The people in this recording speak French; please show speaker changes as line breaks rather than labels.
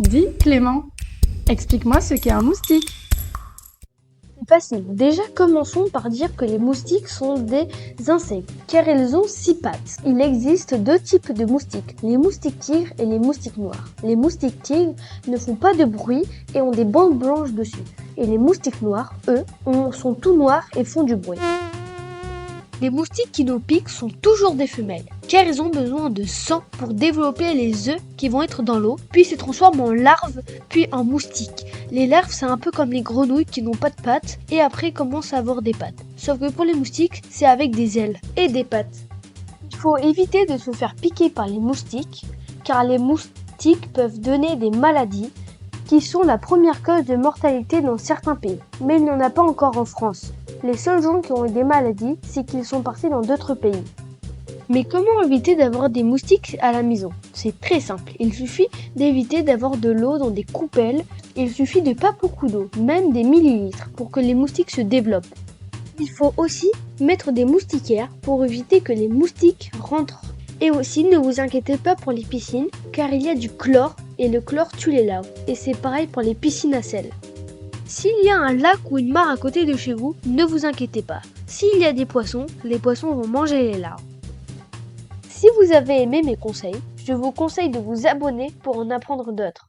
Dis Clément, explique-moi ce qu'est un moustique.
C'est facile. Déjà, commençons par dire que les moustiques sont des insectes, car ils ont 6 pattes. Il existe 2 types de moustiques, les moustiques tigres et les moustiques noirs. Les moustiques tigres ne font pas de bruit et ont des bandes blanches dessus. Et les moustiques noirs, eux, sont tout noirs et font du bruit. Les moustiques qui nous piquent sont toujours des femelles, car ils ont besoin de sang pour développer les œufs qui vont être dans l'eau, puis se transforment en larves, puis en moustiques. Les larves, c'est un peu comme les grenouilles qui n'ont pas de pattes, et après commencent à avoir des pattes. Sauf que pour les moustiques, c'est avec des ailes et des pattes. Il faut éviter de se faire piquer par les moustiques, car les moustiques peuvent donner des maladies, qui sont la première cause de mortalité dans certains pays. Mais il n'y en a pas encore en France. Les seuls gens qui ont eu des maladies, c'est qu'ils sont partis dans d'autres pays. Mais comment éviter d'avoir des moustiques à la maison? C'est très simple. Il suffit d'éviter d'avoir de l'eau dans des coupelles. Il suffit de pas beaucoup d'eau, même des millilitres, pour que les moustiques se développent. Il faut aussi mettre des moustiquaires pour éviter que les moustiques rentrent. Et aussi, ne vous inquiétez pas pour les piscines, car il y a du chlore, et le chlore tue les larves. Et c'est pareil pour les piscines à sel. S'il y a un lac ou une mare à côté de chez vous, ne vous inquiétez pas. S'il y a des poissons, les poissons vont manger les larves. Si vous avez aimé mes conseils, je vous conseille de vous abonner pour en apprendre d'autres.